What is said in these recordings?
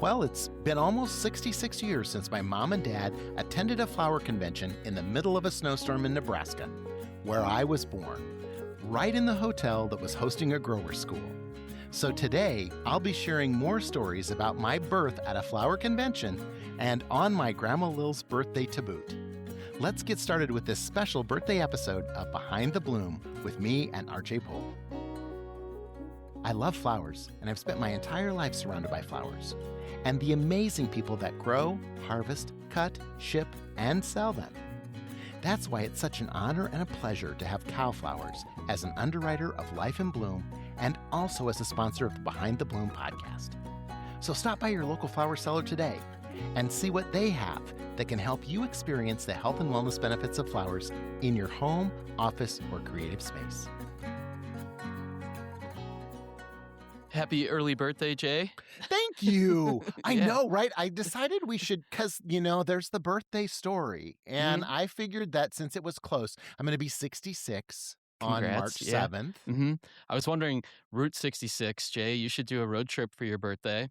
Well, it's been almost 66 years since my mom and dad attended a flower convention in the middle of a snowstorm in Nebraska, where I was born, right in the hotel that was hosting a grower school. So today, I'll be sharing more stories about my birth at a flower convention and on my Grandma Lil's birthday to boot. Let's get started with this special birthday episode of Behind the Bloom with me and RJ Pohl. I love flowers, and I've spent my entire life surrounded by flowers, and the amazing people that grow, harvest, cut, ship, and sell them. That's why it's such an honor and a pleasure to have Cow Flowers as an underwriter of Life in Bloom and also as a sponsor of the Behind the Bloom podcast. So stop by your local flower seller today and see what they have that can help you experience the health and wellness benefits of flowers in your home, office, or creative space. Happy early birthday, Jay. Thank you. I know, right? I decided we should, because, there's the birthday story. And I figured that since it was close, I'm going to be 66 on March 7th. I was wondering, Route 66, Jay, you should do a road trip for your birthday.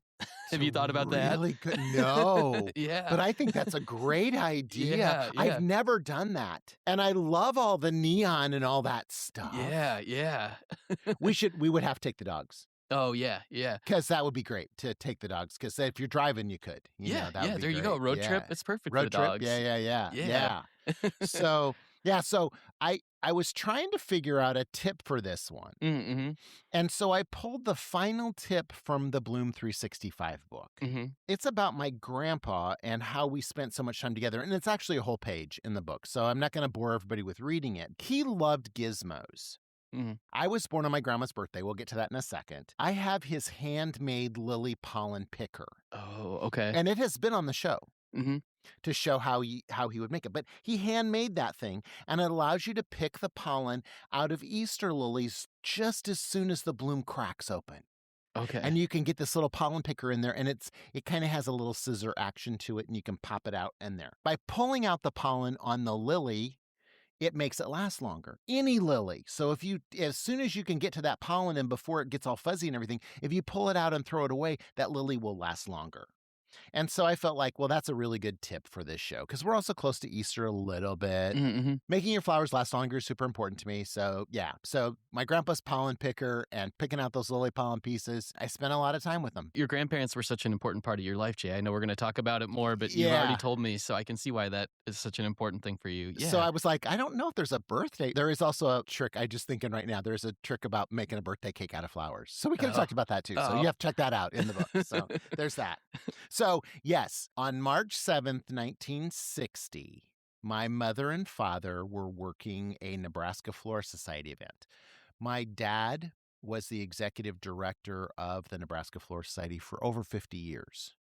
Have you thought about that? Really good. No. Yeah. But I think that's a great idea. Yeah. I've never done that. And I love all the neon and all that stuff. Yeah. We would have to take the dogs. Oh, yeah. Because that would be great to take the dogs. Because if you're driving, you could. That would be there great. You go. Road trip. It's perfect road for the dogs. Yeah. So I was trying to figure out a tip for this one. And so I pulled the final tip from the Bloom 365 book. It's about my grandpa and how we spent so much time together. And it's actually a whole page in the book. So I'm not going to bore everybody with reading it. He loved gizmos. I was born on my grandma's birthday. We'll get to that in a second. I have his handmade lily pollen picker. Oh, okay. And it has been on the show to show how he would make it. But he handmade that thing, and it allows you to pick the pollen out of Easter lilies just as soon as the bloom cracks open. Okay. And you can get this little pollen picker in there, and it kind of has a little scissor action to it, and you can pop it out in there. By pulling out the pollen on the lily, it makes it last longer. Any lily. So as soon as you can get to that pollen and before it gets all fuzzy and everything, if you pull it out and throw it away, that lily will last longer. And so I felt like, well, that's a really good tip for this show because we're also close to Easter a little bit. Making your flowers last longer is super important to me. So yeah. So my grandpa's pollen picker and picking out those lily pollen pieces, I spent a lot of time with them. Your grandparents were such an important part of your life, Jay. I know we're going to talk about it more, but you've already told me, so I can see why that is such an important thing for you. Yeah. So I was like, I don't know if there's a birthday. There is also a trick. I'm just thinking right now, there's a trick about making a birthday cake out of flowers. So we could have talked about that too. So you have to check that out in the book. So there's that. So yes, on March 7th, 1960, my mother and father were working a Nebraska Flora Society event. My dad was the executive director of the Nebraska Flora Society for over 50 years.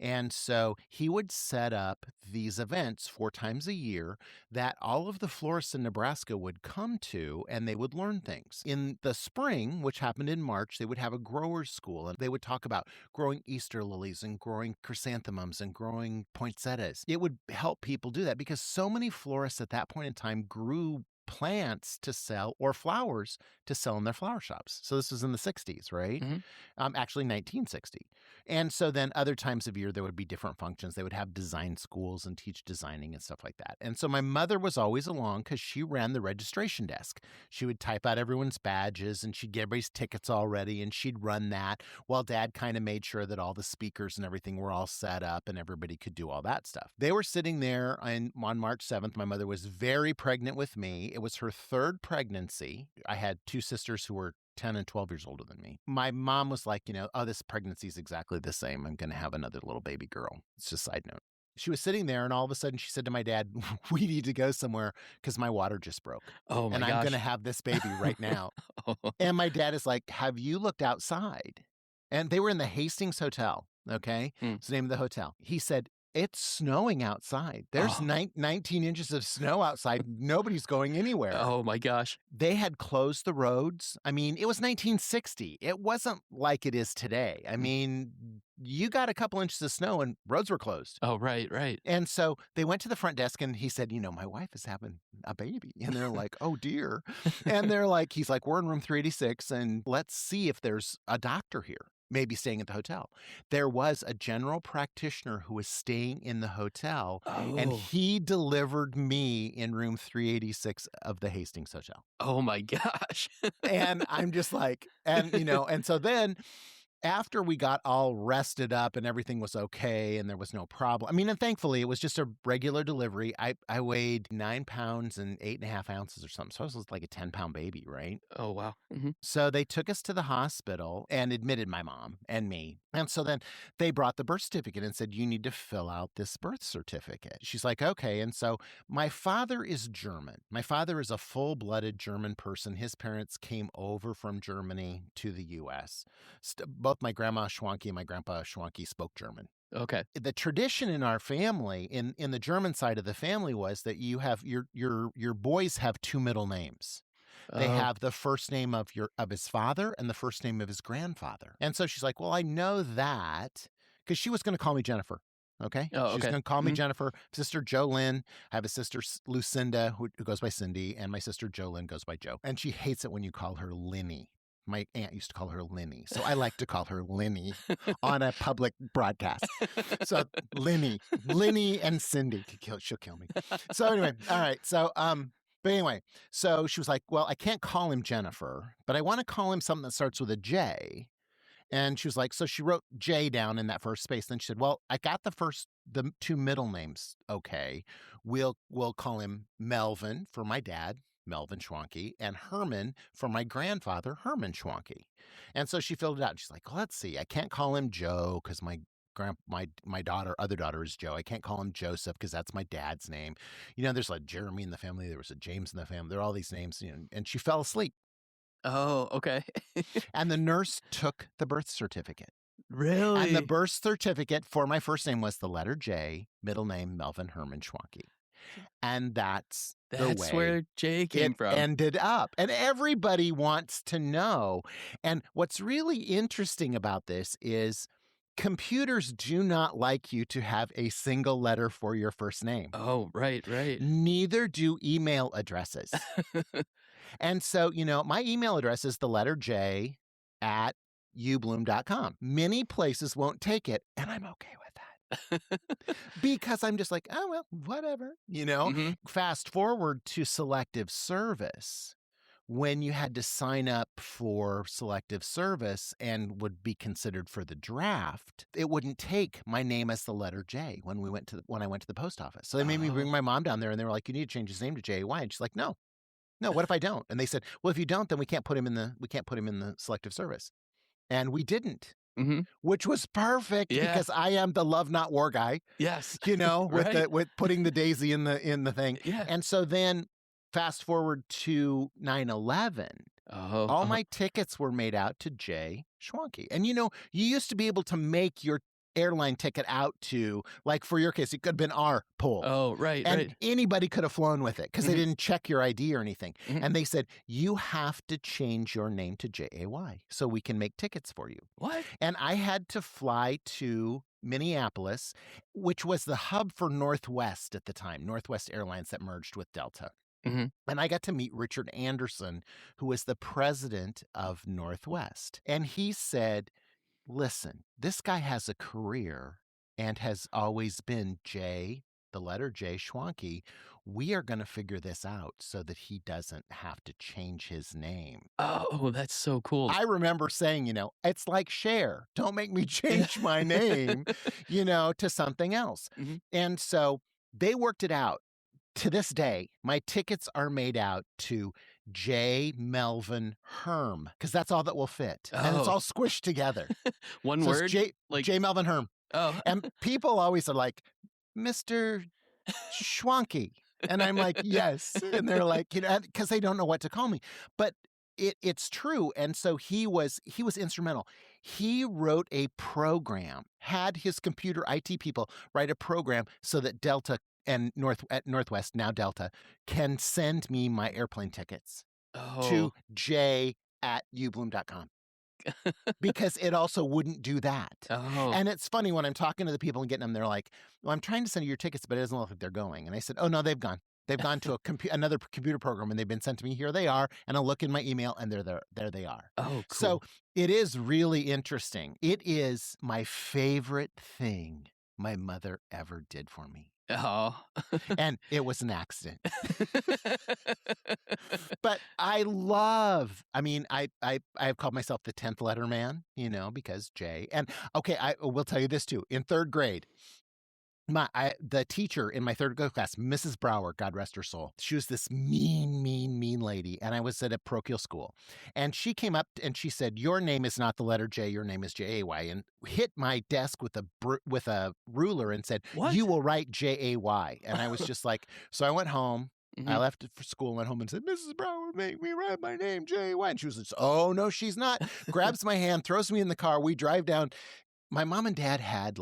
And so he would set up these events 4 times a year that all of the florists in Nebraska would come to, and they would learn things. In the spring, which happened in March, they would have a growers school, and they would talk about growing Easter lilies and growing chrysanthemums and growing poinsettias. It would help people do that because so many florists at that point in time grew plants to sell or flowers to sell in their flower shops. So this was in the 60s, right? Actually 1960. And so then other times of year, there would be different functions. They would have design schools and teach designing and stuff like that. And so my mother was always along because she ran the registration desk. She would type out everyone's badges and she'd get everybody's tickets all ready and she'd run that while Dad kind of made sure that all the speakers and everything were all set up and everybody could do all that stuff. They were sitting there on March 7th. My mother was very pregnant with me. It was her 3rd pregnancy. I had 2 sisters who were 10 and 12 years older than me. My mom was like, this pregnancy is exactly the same. I'm going to have another little baby girl. It's just a side note. She was sitting there and all of a sudden she said to my dad, we need to go somewhere because my water just broke. Oh my and gosh. I'm going to have this baby right now. And my dad is like, have you looked outside? And they were in the Hastings Hotel. Okay. It's the name of the hotel. He said, it's snowing outside. There's 19 inches of snow outside. Nobody's going anywhere. Oh, my gosh. They had closed the roads. I mean, it was 1960. It wasn't like it is today. I mean, you got a couple inches of snow and roads were closed. Oh, right. And so they went to the front desk and he said, my wife is having a baby. And they're like, oh, dear. And he's like, we're in room 386 and let's see if there's a doctor here. maybe staying at the hotel. There was a general practitioner who was staying in the hotel, and he delivered me in room 386 of the Hastings Hotel. Oh my gosh. And I'm just like, and so then after we got all rested up and everything was okay and there was no problem. I mean, and thankfully it was just a regular delivery. I weighed 9 pounds and 8.5 ounces or something. So I was like a 10-pound baby, right? Oh, wow. Mm-hmm. So they took us to the hospital and admitted my mom and me. And so then they brought the birth certificate and said, you need to fill out this birth certificate. She's like, okay. And so my father is German. My father is a full-blooded German person. His parents came over from Germany to the U.S. Both my grandma Schwanke and my grandpa Schwanke spoke German. Okay. The tradition in our family, in the German side of the family, was that you have your boys have 2 middle names. They have the first name of his father and the first name of his grandfather. And so she's like, well, I know that, because she was going to call me Jennifer. Okay. Oh, okay. She's going to call me Jennifer. Sister Jolynn. I have a sister Lucinda who goes by Cindy, and my sister Jolynn goes by Joe. And she hates it when you call her Linny. My aunt used to call her Linny. So I like to call her Linny on a public broadcast. So Linny and Cindy, she'll kill me. So anyway, all right. So, but anyway, so she was like, well, I can't call him Jennifer, but I want to call him something that starts with a J. And she was like, so she wrote J down in that first space. Then she said, well, I got the 2 middle names. Okay. We'll call him Melvin for my dad, Melvin Schwanke, and Herman for my grandfather, Herman Schwanke. And so she filled it out. She's like, well, let's see. I can't call him Joe because my other daughter is Joe. I can't call him Joseph because that's my dad's name. There's like Jeremy in the family. There was a James in the family. There are all these names, and she fell asleep. Oh, okay. And the nurse took the birth certificate. Really? And the birth certificate for my first name was the letter J, middle name Melvin Herman Schwanke. And that's the way where J came from. Ended up. And everybody wants to know. And what's really interesting about this is computers do not like you to have a single letter for your first name. Oh, right. Neither do email addresses. And so, my email address is the letter J at ubloom.com. Many places won't take it, and I'm okay with that. Because I'm just like, oh, well, whatever, Mm-hmm. Fast forward to selective service. When you had to sign up for selective service and would be considered for the draft, it wouldn't take my name as the letter J when I went to the post office. So they made me bring my mom down there, and they were like, you need to change his name to J-A-Y. And she's like, no, what if I don't? And they said, well, if you don't, then we can't put him in the selective service. And we didn't. Mm-hmm. Which was perfect because I am the love not war guy. Yes. With putting the daisy in the thing. Yeah. And so then fast forward to 9/11. All my tickets were made out to Jay Schwanke. And you used to be able to make your airline ticket out to, like for your case, it could have been our pool. Oh, right. And anybody could have flown with it because they didn't check your ID or anything. Mm-hmm. And they said, you have to change your name to J-A-Y so we can make tickets for you. What? And I had to fly to Minneapolis, which was the hub for Northwest at the time, Northwest Airlines that merged with Delta. Mm-hmm. And I got to meet Richard Anderson, who was the president of Northwest. And he said, listen, this guy has a career and has always been J, the letter J, Schwanke. We are going to figure this out so that he doesn't have to change his name. Oh, that's so cool. I remember saying, it's like Cher. Don't make me change my name, to something else. Mm-hmm. And so they worked it out. To this day, my tickets are made out to J. Melvin Herm, because that's all that will fit. And it's all squished together. One word? J Melvin Herm. Oh. And people always are like, Mr. Schwanke. And I'm like, yes. And they're like, because they don't know what to call me. But it's true. And so he was instrumental. He wrote a program, had his computer IT people write a program so that Delta and Northwest, now Delta, can send me my airplane tickets to j@ubloom.com. Because it also wouldn't do that. Oh. And it's funny when I'm talking to the people and getting them, they're like, well, I'm trying to send you your tickets, but it doesn't look like they're going. And I said, oh, no, they've gone. They've gone to another computer program and they've been sent to me. Here they are. And I'll look in my email and there they are. Oh, cool. So it is really interesting. It is my favorite thing my mother ever did for me. Oh. And it was an accident. But I have called myself the 10th letter man, because J. And okay, I will tell you this too. In third grade, the teacher in my third grade class, Mrs. Brower, God rest her soul, she was this mean lady. And I was at a parochial school. And she came up and she said, your name is not the letter J, your name is J-A-Y. And hit my desk with a ruler and said, what? You will write J-A-Y. And I was just like, so I went home. I left for school and went home and said, Mrs. Brower, make me write my name, J-A-Y. And she was like, oh, no, she's not. Grabs my hand, throws me in the car. We drive down. My mom and dad had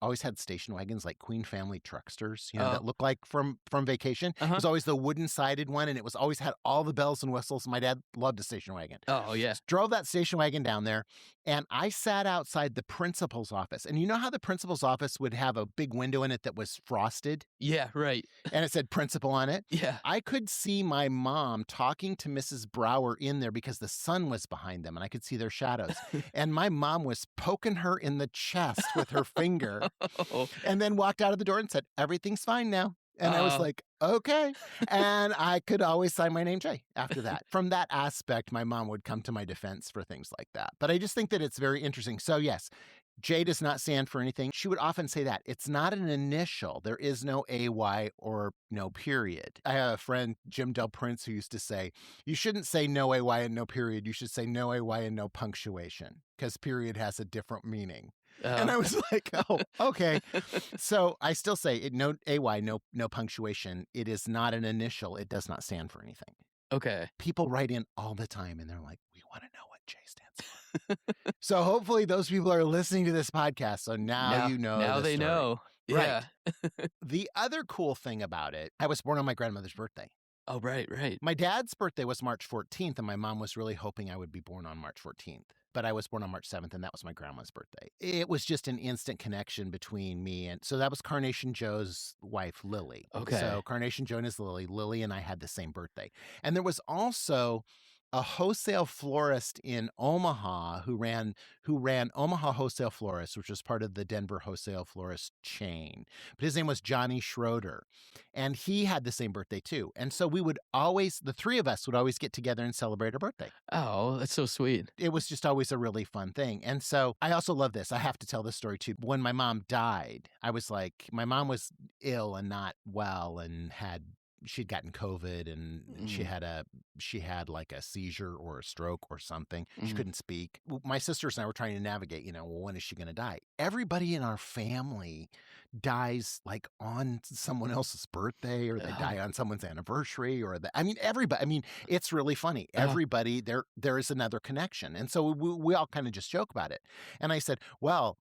always had station wagons, like Queen Family trucksters, that look like from vacation. It was always the wooden sided one, and it was always had all the bells and whistles. My dad loved a station wagon. Oh, yeah. Drove that station wagon down there, and I sat outside the principal's office. And you know how the principal's office would have a big window in it that was frosted? Yeah, right. And it said principal on it? Yeah. I could see my mom talking to Mrs. Brower in there because the sun was behind them, and I could see their shadows. And my mom was poking her in the chest with her finger and then walked out of the door and said, everything's fine now. And I was like, okay. And I could always sign my name Jay after that. From that aspect, my mom would come to my defense for things like that. But I just think that it's very interesting. So yes, J does not stand for anything. She would often say that. It's not an initial. There is no AY or no period. I have a friend, Jim Del Prince, who used to say, you shouldn't say no AY and no period. You should say no AY and no punctuation, because period has a different meaning. And I was like, oh, okay. So I still say it, no AY, no punctuation. It is not an initial. It does not stand for anything. Okay. People write in all the time and they're like, we want to know what J stands for. So hopefully those people are listening to this podcast. So now you know. Now they story. know. Yeah. Right. The other cool thing about it, I was born on my grandmother's birthday. Oh, right. My dad's birthday was March 14th, and my mom was really hoping I would be born on March 14th. But I was born on March 7th, and that was my grandma's birthday. It was just an instant connection between me. And so that was Carnation Joe's wife, Lily. Okay. So Carnation Joe is Lily. Lily and I had the same birthday. And there was also a wholesale florist in Omaha who ran Omaha Wholesale Florist, which was part of the Denver Wholesale Florist chain. But his name was Johnny Schroeder, and he had the same birthday too. And so the three of us would always get together and celebrate our birthday. Oh, that's so sweet. It was just always a really fun thing. And so I also love this. I have to tell this story too. When my mom died, I was like, my mom was ill and not well and she'd gotten COVID and she had like a seizure or a stroke or something. She couldn't speak. My sisters and I were trying to navigate, when is she going to die? Everybody in our family dies like on someone else's birthday, or they die on someone's anniversary, everybody. It's really funny. Everybody, there is another connection. And so we all kind of just joke about it. And I said, well,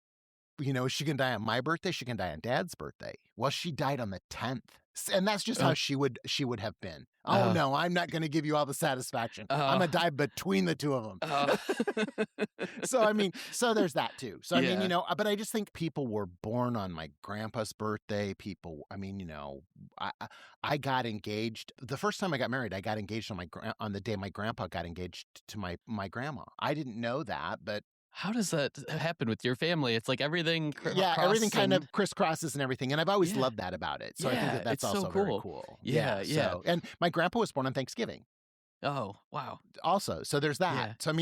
is she going to die on my birthday? She can die on Dad's birthday. Well, she died on the 10th. And that's just how she would have been. Oh, no, I'm not going to give you all the satisfaction. I'm going to die between the two of them. So there's that too. So, but I just think people were born on my grandpa's birthday. I got engaged. The first time I got married, I got engaged on the day my grandpa got engaged to my grandma. I didn't know that, but how does that happen with your family? It's like everything everything kind of crisscrosses and everything. And I've always loved that about it. So I think that's also so very cool. Yeah. So, and my grandpa was born on Thanksgiving. Oh, wow. Also, so there's that. Yeah. So,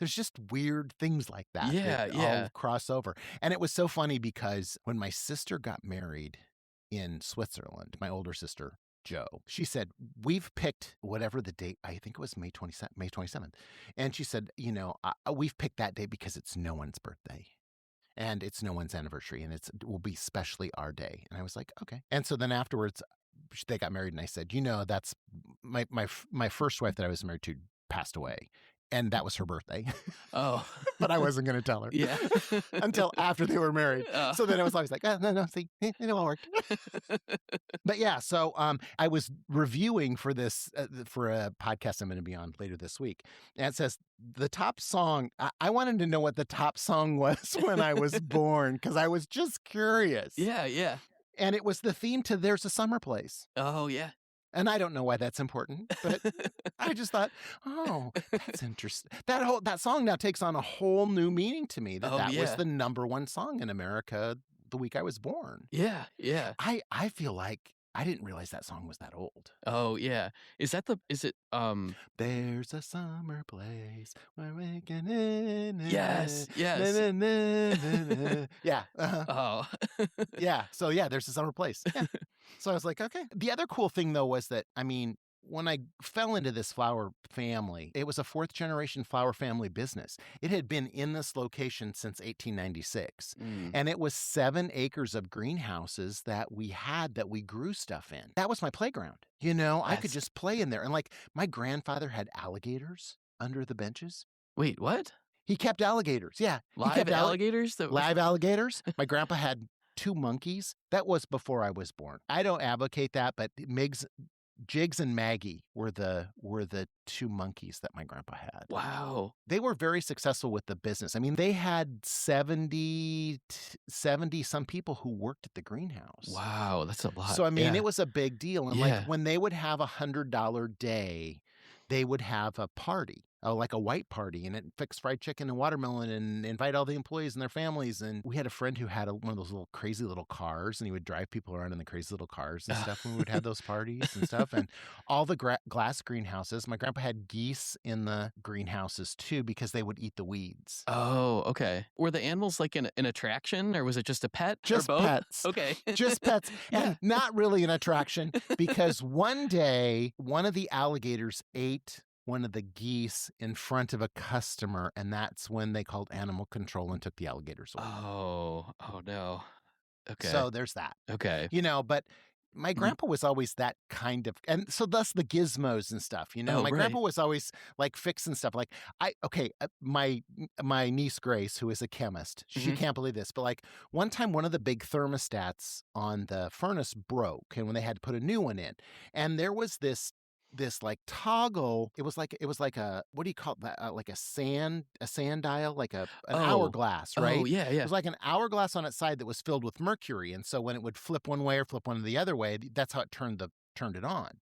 there's just weird things like that. That all cross over. And it was so funny because when my sister got married in Switzerland, my older sister, Joe, she said, we've picked whatever the date, I think it was May 27th. And she said, we've picked that day because it's no one's birthday and it's no one's anniversary, and it will be especially our day. And I was like, okay. And so then afterwards they got married, and I said, that's my first wife that I was married to passed away. And that was her birthday. Oh. But I wasn't going to tell her. Yeah. Until after they were married. So then I was always like, no, see, it all worked. But yeah, so I was reviewing for this, for a podcast I'm going to be on later this week. And it says, the top song, I wanted to know what the top song was when I was born, because I was just curious. Yeah. And it was the theme to There's a Summer Place. Oh, yeah. And I don't know why that's important, but I just thought, oh, that's interesting. That song now takes on a whole new meaning to me, that was the #1 song in America the week I was born. Yeah, yeah. I feel like I didn't realize that song was that old. Oh, yeah. Is it There's a summer place where we can... Yes. Yeah. Oh. Yeah. So, yeah, there's a summer place. Yeah. So I was like, okay. The other cool thing, though, was that, I mean, when I fell into this flower family, it was a 4th-generation flower family business. It had been in this location since 1896. And it was 7 acres of greenhouses that we grew stuff in. That was my playground. You know, I could just play in there. And like, my grandfather had alligators under the benches. Wait, what? He kept alligators. Yeah. Live alligators? Live alligators. My grandpa had 2 monkeys. That was before I was born. I don't advocate that, but Jigs and Maggie were the 2 monkeys that my grandpa had. Wow. They were very successful with the business. I mean, they had 70 some people who worked at the greenhouse. Wow, that's a lot. So, I mean, it was a big deal. And like when they would have $100 day, they would have a party. Like a white party, and it fixed fried chicken and watermelon and invite all the employees and their families. And we had a friend who had one of those little crazy little cars, and he would drive people around in the crazy little cars and stuff when we would have those parties and stuff. And all the glass greenhouses. My grandpa had geese in the greenhouses too, because they would eat the weeds. Oh, okay. Were the animals like an attraction, or was it just a pet? Just or both? Pets. Okay. Just pets. And not really an attraction, because one day, one of the alligators ate one of the geese in front of a customer, and that's when they called animal control and took the alligators away. Oh no. Okay. So there's that. Okay. You know, but my grandpa was always that kind of, and so thus the gizmos and stuff, you know. My grandpa was always like fixing stuff. Like my niece Grace, who is a chemist, she can't believe this, but like one time one of the big thermostats on the furnace broke, and when they had to put a new one in, and there was this like toggle. It was like a, what do you call that? Like a sand dial, like an hourglass, right? Oh, yeah. It was like an hourglass on its side that was filled with mercury. And so when it would flip one way or flip one the other way, that's how it turned it on.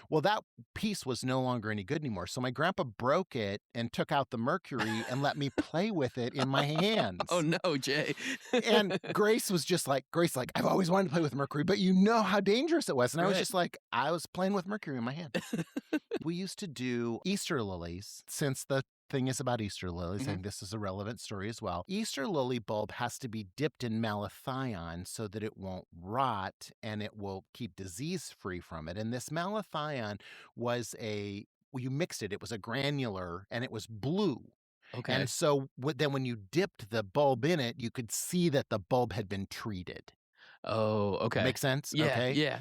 Well, that piece was no longer any good anymore. So my grandpa broke it and took out the mercury and let me play with it in my hands. Oh no, Jay. And Grace, I've always wanted to play with mercury, but you know how dangerous it was. And I was just like, I was playing with mercury in my hand. We used to do Easter lilies, since the thing is about Easter lilies, and this is a relevant story as well. Easter lily bulb has to be dipped in malathion so that it won't rot and it will keep disease free from it. And this malathion was you mixed it. It was a granular, and it was blue. Okay. And so then when you dipped the bulb in it, you could see that the bulb had been treated. Oh, okay. Makes sense? Yeah, okay. Yeah.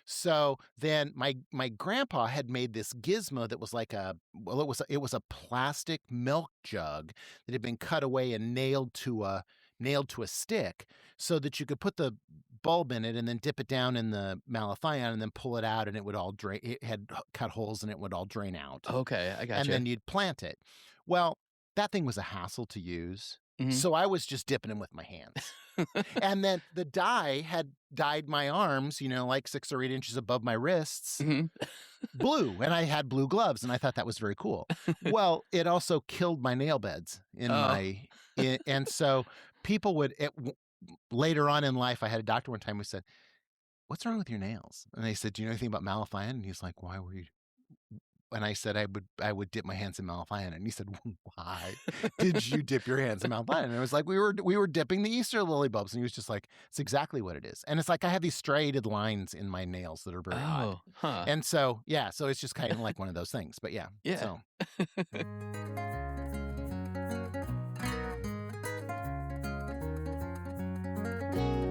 So then my grandpa had made this gizmo that was like it was a plastic milk jug that had been cut away and nailed to a stick, so that you could put the bulb in it and then dip it down in the malathion and then pull it out, and it would all drain. It had cut holes and it would all drain out. Okay, I got you. And then you'd plant it. Well, that thing was a hassle to use. So I was just dipping them with my hands. And then the dye had dyed my arms, like 6 or 8 inches above my wrists, blue. And I had blue gloves, and I thought that was very cool. Well, it also killed my nail beds and so people would, later on in life, I had a doctor one time who said, "What's wrong with your nails?" And they said, "Do you know anything about malathion?" And he's like, "Why were you?" And I said, I would dip my hands in malathion. And he said, "Why did you dip your hands in malathion?" And I was like, we were dipping the Easter lily bulbs. And he was just like, "It's exactly what it is." And it's like, I have these striated lines in my nails that are very odd. Huh. And so, yeah, so it's just kind of like one of those things. But yeah. So.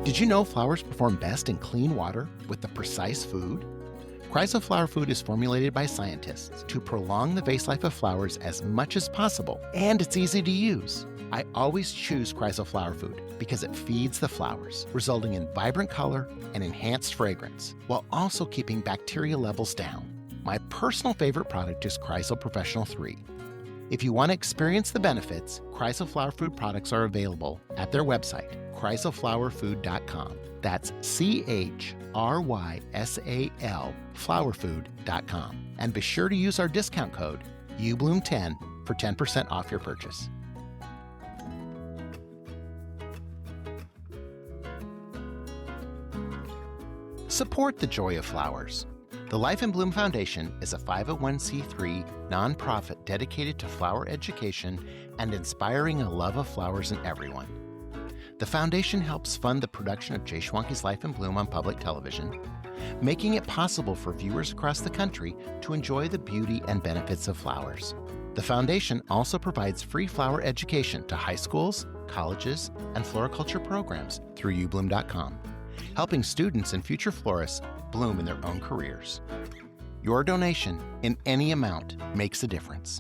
Did you know flowers perform best in clean water with the precise food? Chrysoflower food is formulated by scientists to prolong the vase life of flowers as much as possible, and it's easy to use. I always choose Chrysoflower food because it feeds the flowers, resulting in vibrant color and enhanced fragrance, while also keeping bacteria levels down. My personal favorite product is Chryso Professional 3. If you want to experience the benefits, Kreisel Flower Food products are available at their website, kreiselflowerfood.com. That's CHRYSAL flowerfood.com. And be sure to use our discount code UBloom10 for 10% off your purchase. Support the joy of flowers. The Life in Bloom Foundation is a 501c3 nonprofit dedicated to flower education and inspiring a love of flowers in everyone. The foundation helps fund the production of Jay Schwanke's Life in Bloom on public television, making it possible for viewers across the country to enjoy the beauty and benefits of flowers. The foundation also provides free flower education to high schools, colleges, and floriculture programs through ubloom.com, helping students and future florists bloom in their own careers. Your donation in any amount makes a difference.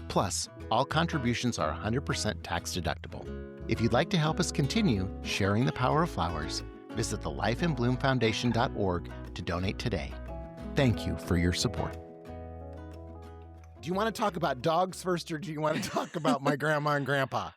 Plus, all contributions are 100% tax deductible. If you'd like to help us continue sharing the power of flowers, visit the lifeinbloomfoundation.org to donate today. Thank you for your support. Do you want to talk about dogs first, or do you want to talk about my grandma and grandpa?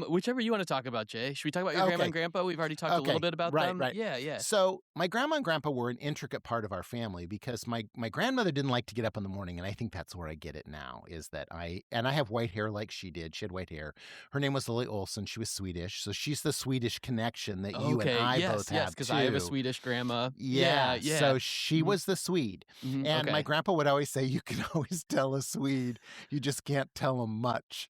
Whichever you want to talk about, Jay. Should we talk about your grandma and grandpa? We've already talked a little bit about them. Right. Yeah. So my grandma and grandpa were an intricate part of our family because my grandmother didn't like to get up in the morning, and I think that's where I get it now, is that I have white hair like she did. She had white hair. Her name was Lily Olson. She was Swedish, so she's the Swedish connection that you and I both have, because I have a Swedish grandma. Yeah. So she was the Swede. Mm-hmm. And my grandpa would always say, you can always tell a Swede. You just can't tell them much.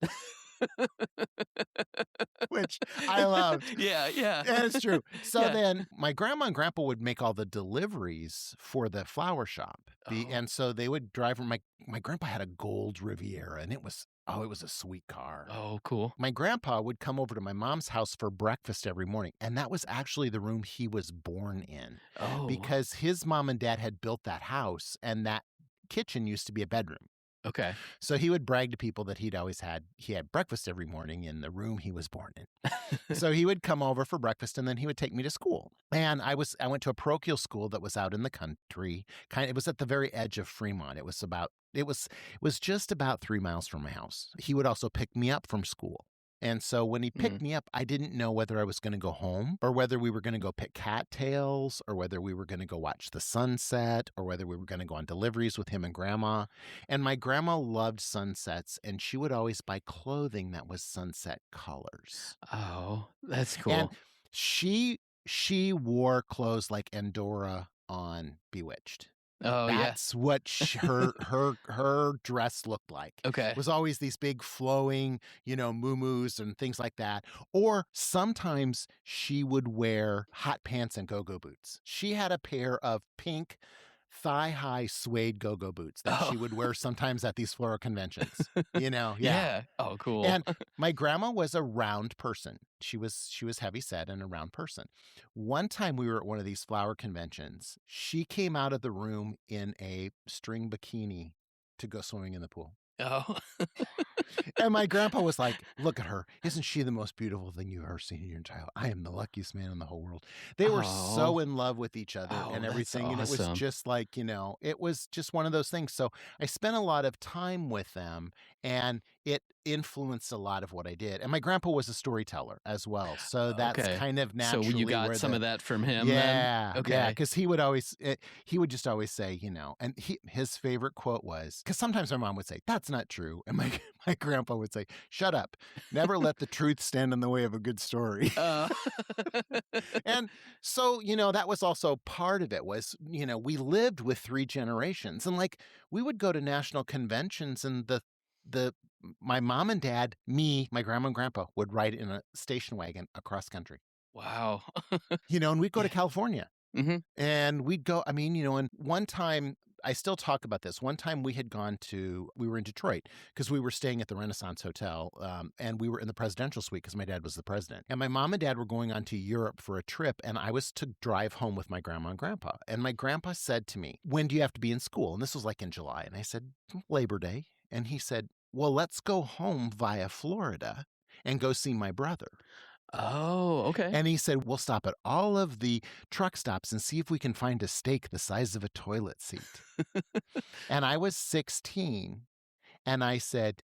Which I loved. Yeah. And it's true. So then my grandma and grandpa would make all the deliveries for the flower shop. And so they would drive. My grandpa had a gold Riviera, and it was a sweet car. Oh, cool. My grandpa would come over to my mom's house for breakfast every morning, and that was actually the room he was born in. Oh. Because his mom and dad had built that house, and that kitchen used to be a bedroom. Okay. So he would brag to people that he had breakfast every morning in the room he was born in. So he would come over for breakfast, and then he would take me to school. And I went to a parochial school that was out in the country. It was at the very edge of Fremont. It was just about 3 miles from my house. He would also pick me up from school. And so when he picked me up, I didn't know whether I was going to go home or whether we were going to go pick cattails or whether we were going to go watch the sunset or whether we were going to go on deliveries with him and Grandma. And my grandma loved sunsets, and she would always buy clothing that was sunset colors. Oh, that's cool. And she wore clothes like Endora on Bewitched. Oh, That's what her dress looked like. Okay. It was always these big flowing, muumuus and things like that. Or sometimes she would wear hot pants and go-go boots. She had a pair of pink thigh-high suede go-go boots that she would wear sometimes at these floral conventions. Yeah. Oh, cool. And my grandma was a round person. She was heavy set and a round person. One time we were at one of these flower conventions. She came out of the room in a string bikini to go swimming in the pool. Oh. And my grandpa was like, look at her. Isn't she the most beautiful thing you've ever seen in your entire life? I am the luckiest man in the whole world. They were so in love with each other and everything. Awesome. And it was just like, it was just one of those things. So I spent a lot of time with them, and it influenced a lot of what I did. And my grandpa was a storyteller as well. So that's kind of naturally. So you got some of that from him? Yeah. Then? Okay. Yeah. Because he would just always say, and his favorite quote was, because sometimes my mom would say, that's not true. And my grandpa would say, shut up. Never let the truth stand in the way of a good story. And so, that was also part of it was, we lived with 3 generations, and we would go to national conventions, and my mom and dad, me, my grandma and grandpa would ride in a station wagon across country. Wow. And we'd go to California. Mm-hmm. And we'd go, and one time, I still talk about this. One time we were in Detroit because we were staying at the Renaissance Hotel, and we were in the presidential suite because my dad was the president. And my mom and dad were going on to Europe for a trip, and I was to drive home with my grandma and grandpa. And my grandpa said to me, when do you have to be in school? And this was in July. And I said, Labor Day. And he said, well, let's go home via Florida and go see my brother. Oh, okay. And he said, we'll stop at all of the truck stops and see if we can find a steak the size of a toilet seat. And I was 16, and I said,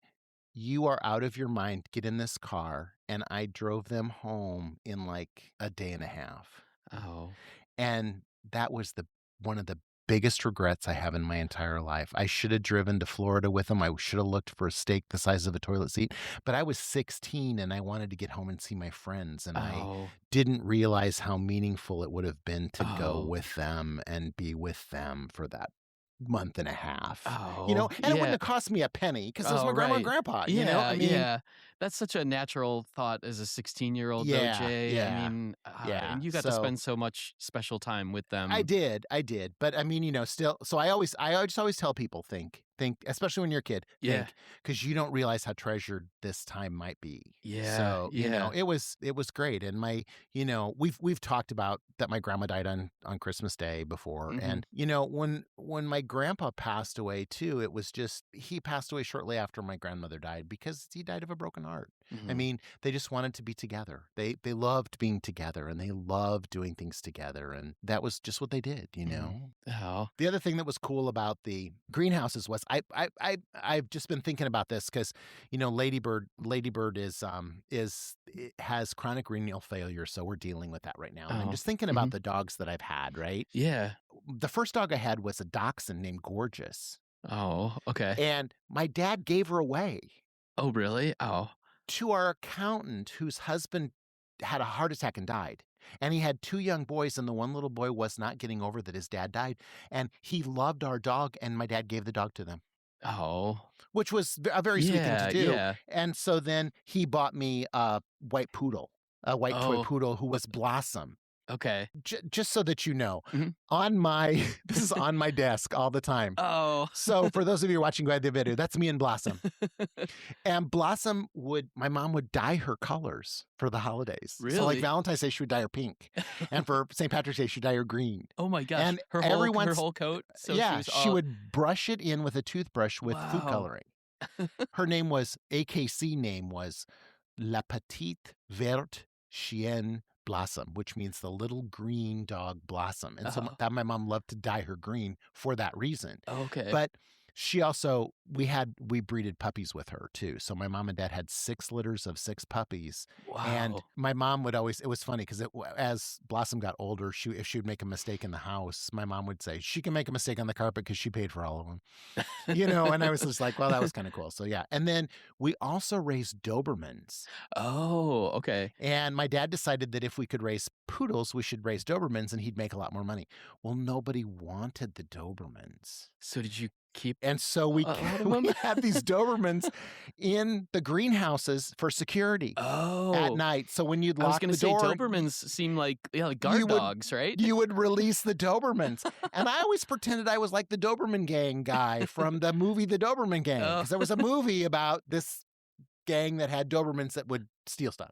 you are out of your mind. Get in this car. And I drove them home in like a day and a half. Oh. And that was one of the biggest regrets I have in my entire life. I should have driven to Florida with them. I should have looked for a steak the size of a toilet seat. But I was 16 and I wanted to get home and see my friends. And I didn't realize how meaningful it would have been to go with them and be with them for that month and a half. You know, and it wouldn't have cost me a penny because it was my grandma and grandpa. Yeah, you know, I mean, that's such a natural thought as a 16-year-old, though, Jay. I mean, and you got to spend so much special time with them. I did. But I mean, you know, still, so I just always tell people, think, especially when you're a kid, think, because you don't realize how treasured this time might be. So, you know, it was great. And you know, we've talked about that my grandma died on Christmas Day before. And, you know, when my grandpa passed away too, it was just, he passed away shortly after my grandmother died because he died of a broken heart. I mean, they just wanted to be together. They loved being together and they loved doing things together. And that was just what they did, you know? The other thing that was cool about the greenhouses was I've just been thinking about this because, you know, Ladybird has chronic renal failure. So we're dealing with that right now. And I'm just thinking about the dogs that I've had, right? Yeah. The first dog I had was a dachshund named Gorgeous. Oh, okay. And my dad gave her away. Oh, really? Oh. To our accountant whose husband had a heart attack and died. And he had 2 young boys, and the one little boy was not getting over that his dad died. And he loved our dog, and my dad gave the dog to them. Oh. Which was a very sweet thing to do. Yeah. And so then he bought me a white poodle, a white toy poodle who was Blossom. Okay. Just so that you know, this is on my desk all the time. Oh. So for those of you watching the video, that's me and Blossom. And Blossom my mom would dye her colors for the holidays. Really? So like Valentine's Day, she would dye her pink. And for St. Patrick's Day, she'd dye her green. Oh my gosh. And her whole coat? So she would brush it in with a toothbrush with food coloring. Her AKC name was La Petite Verte Chienne Blossom, which means the little green dog Blossom. And so that my mom loved to dye her green for that reason. Okay. But she also, we breeded puppies with her too. So my mom and dad had 6 litters of 6 puppies. Wow. And my mom would always, it was funny because as Blossom got older, if she would make a mistake in the house, my mom would say, she can make a mistake on the carpet because she paid for all of them. You know, and I was just like, well, that was kind of cool. So yeah. And then we also raised Dobermans. Oh, okay. And my dad decided that if we could raise poodles, we should raise Dobermans and he'd make a lot more money. Well, nobody wanted the Dobermans. So did you keep? And so we had these Dobermans in the greenhouses for security at night. So when you'd lock the door, Dobermans seem like guard dogs, right? You would release the Dobermans. And I always pretended I was like the Doberman gang guy from the movie The Doberman Gang. Because there was a movie about this gang that had Dobermans that would steal stuff.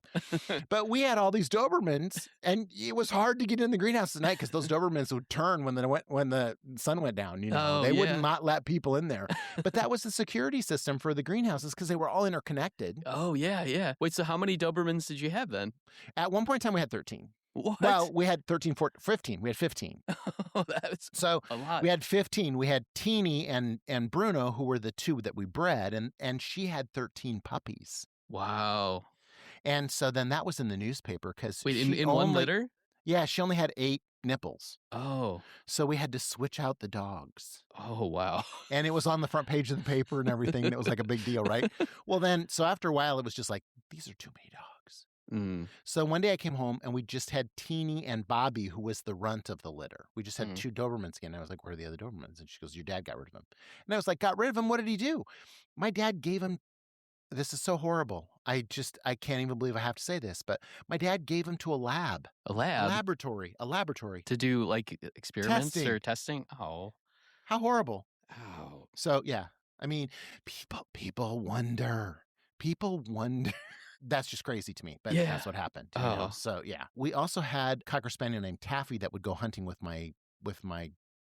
But we had all these Dobermans, and it was hard to get in the greenhouse at night because those Dobermans would turn when the sun went down. You know, they would not let people in there. But that was the security system for the greenhouses because they were all interconnected. Oh yeah. Wait, so how many Dobermans did you have then? At one point in time, we had 13. What? Well, we had 13, 14, 15. We had 15. Oh, that's a lot. We had 15. We had Teeny and Bruno, who were the 2 that we bred, and she had 13 puppies. Wow. And so then that was in the newspaper because in one litter? Yeah, she only had 8 nipples. Oh. So we had to switch out the dogs. Oh, wow. And it was on the front page of the paper and everything. And it was like a big deal, right? Well, then, so after a while, it was just like, these are too many dogs. So one day I came home and we just had Teeny and Bobby, who was the runt of the litter. We just had 2 Dobermans again. I was like, where are the other Dobermans? And she goes, your dad got rid of them. And I was like, got rid of them? What did he do? My dad gave him, this is so horrible. I can't even believe I have to say this, but my dad gave him to a lab. A lab? A laboratory. To do like experiments or testing? Oh. How horrible. Oh. So yeah, I mean, people wonder. People wonder. That's just crazy to me, but that's what happened. You know? So yeah, we also had Cocker Spaniel named Taffy that would go hunting with my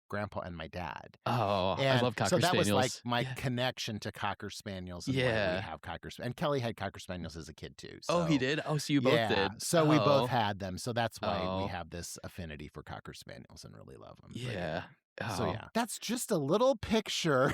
grandpa and my dad. Oh, I love Cocker Spaniels. So that was like my connection to Cocker Spaniels and why we have Cocker Spaniels. And Kelly had Cocker Spaniels as a kid too. So. Oh, he did? Oh, so you both did. So we both had them. So that's why we have this affinity for Cocker Spaniels and really love them. Yeah. So yeah, that's just a little picture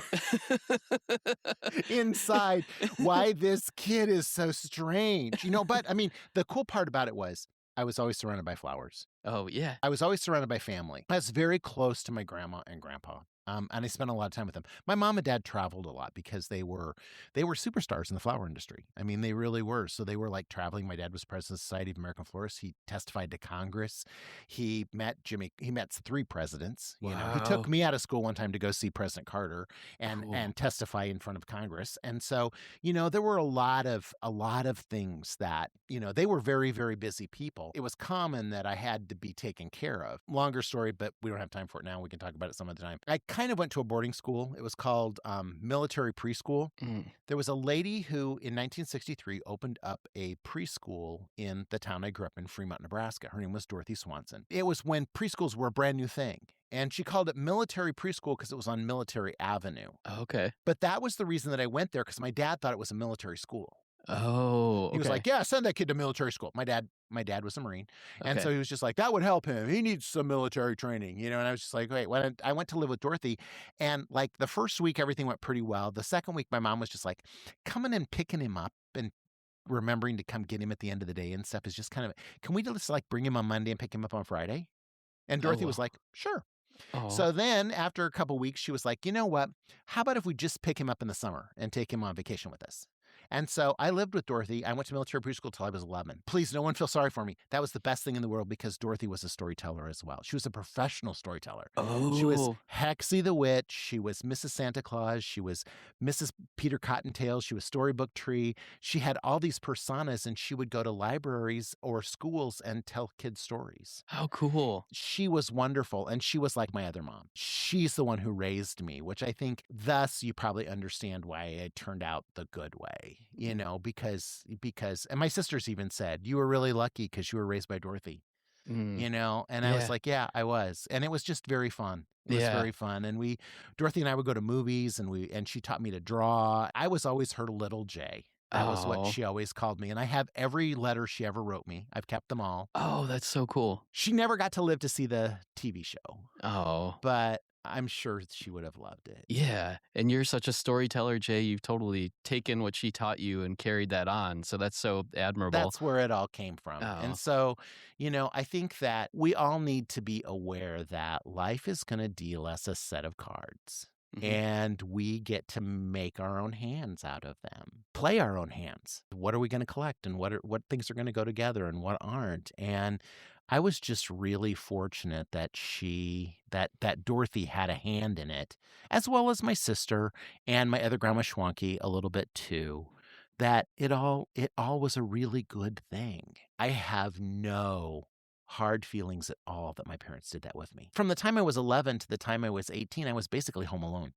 inside why this kid is so strange, but I mean, the cool part about it was I was always surrounded by flowers. Oh yeah. I was always surrounded by family. I was very close to my grandma and grandpa. And I spent a lot of time with them. My mom and dad traveled a lot because they were superstars in the flower industry. I mean, they really were. So they were like traveling. My dad was president of the Society of American Florists. He testified to Congress. He met 3 presidents. Wow. He took me out of school one time to go see President Carter and testify in front of Congress. And so, there were a lot of things that, they were very, very busy people. It was common that I had to be taken care of. Longer story, but we don't have time for it now. We can talk about it some other time. I kind of went to a boarding school. It was called military preschool. There was a lady who in 1963 opened up a preschool in the town I grew up in, Fremont, Nebraska. Her name was Dorothy Swanson. It was when preschools were a brand new thing. And she called it military preschool because it was on Military Avenue. Okay. But that was the reason that I went there, because my dad thought it was a military school. Oh, okay. He was like, yeah, send that kid to military school. My dad was a Marine. And so he was just like, that would help him. He needs some military training, and I was just like, wait, I went to live with Dorothy, and like the first week, everything went pretty well. The second week, my mom was just like, coming and picking him up and remembering to come get him at the end of the day and stuff is just kind of, can we just like bring him on Monday and pick him up on Friday? And Dorothy was like, sure. Oh. So then after a couple weeks, she was like, you know what? How about if we just pick him up in the summer and take him on vacation with us? And so I lived with Dorothy. I went to military preschool till I was 11. Please, no one feel sorry for me. That was the best thing in the world because Dorothy was a storyteller as well. She was a professional storyteller. Oh. She was Hexie the Witch. She was Mrs. Santa Claus. She was Mrs. Peter Cottontail. She was Storybook Tree. She had all these personas, and she would go to libraries or schools and tell kids stories. How cool. She was wonderful, and she was like my other mom. She's the one who raised me, which I think thus you probably understand why I turned out the good way. Because, and my sisters even said, you were really lucky because you were raised by Dorothy, and I was like, yeah, I was. And it was just very fun. It was very fun. And Dorothy and I would go to movies and she taught me to draw. I was always her little J. That was what she always called me. And I have every letter she ever wrote me. I've kept them all. Oh, that's so cool. She never got to live to see the TV show. Oh. But I'm sure she would have loved it. Yeah. And you're such a storyteller, Jay. You've totally taken what she taught you and carried that on. So that's so admirable. That's where it all came from. Oh. And so, I think that we all need to be aware that life is going to deal us a set of cards. Mm-hmm. And we get to make our own hands out of them, play our own hands. What are we going to collect, and what things are going to go together and what aren't? And I was just really fortunate that that Dorothy had a hand in it, as well as my sister and my other grandma Schwanke a little bit too. That it all was a really good thing. I have no hard feelings at all that my parents did that with me. From the time I was 11 to the time I was 18, I was basically home alone.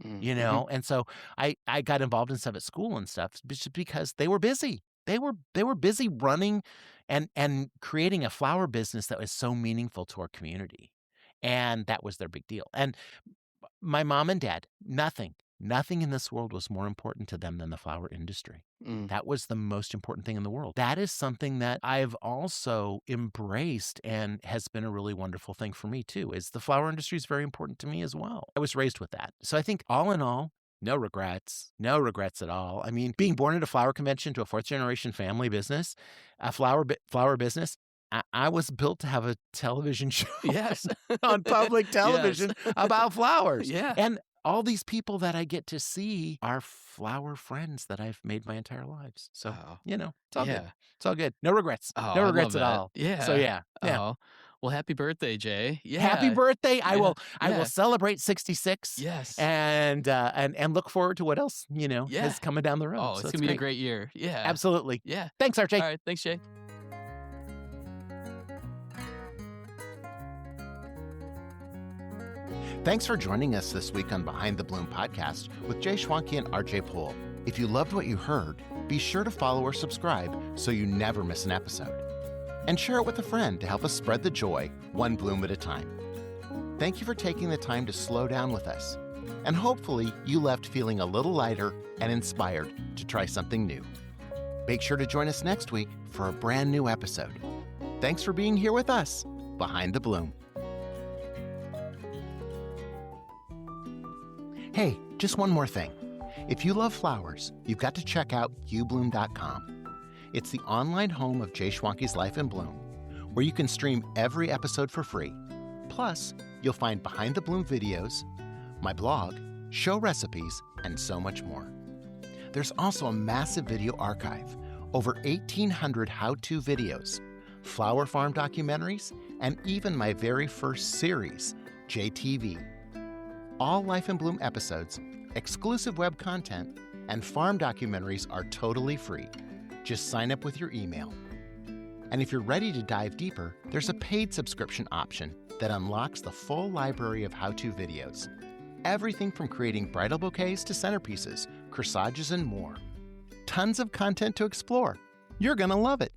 Mm-hmm. And so I got involved in stuff at school and stuff just because they were busy. They were busy running and creating a flower business that was so meaningful to our community. And that was their big deal. And my mom and dad, nothing in this world was more important to them than the flower industry. That was the most important thing in the world. That is something that I've also embraced and has been a really wonderful thing for me too, is the flower industry is very important to me as well. I was raised with that. So I think all in all, no regrets at all. I mean, being born at a flower convention to a 4th generation family business, a flower business, I was built to have a television show on public television about flowers. Yeah. And all these people that I get to see are flower friends that I've made my entire lives. So, it's all good. It's all good. No regrets. No regrets at all. Yeah. So, yeah. Oh. Well, happy birthday, Jay. Yeah. Happy birthday. I will celebrate 66. Yes. And look forward to what else, is coming down the road. Oh, it's going to be a great year. Yeah. Absolutely. Yeah. Thanks, RJ. All right. Thanks, Jay. Thanks for joining us this week on Behind the Bloom podcast with Jay Schwanke and RJ Poole. If you loved what you heard, be sure to follow or subscribe so you never miss an episode. And share it with a friend to help us spread the joy, one bloom at a time. thank you for taking the time to slow down with us. And hopefully you left feeling a little lighter and inspired to try something new. Make sure to join us next week for a brand new episode. Thanks for being here with us, Behind the Bloom. Hey, just one more thing. If you love flowers, you've got to check out ubloom.com. It's the online home of Jay Schwanke's Life in Bloom, where you can stream every episode for free. Plus, you'll find Behind the Bloom videos, my blog, show recipes, and so much more. There's also a massive video archive, over 1,800 how-to videos, flower farm documentaries, and even my very first series, JTV. All Life in Bloom episodes, exclusive web content, and farm documentaries are totally free. Just sign up with your email. And if you're ready to dive deeper, there's a paid subscription option that unlocks the full library of how-to videos. Everything from creating bridal bouquets to centerpieces, corsages, and more. Tons of content to explore. You're gonna love it.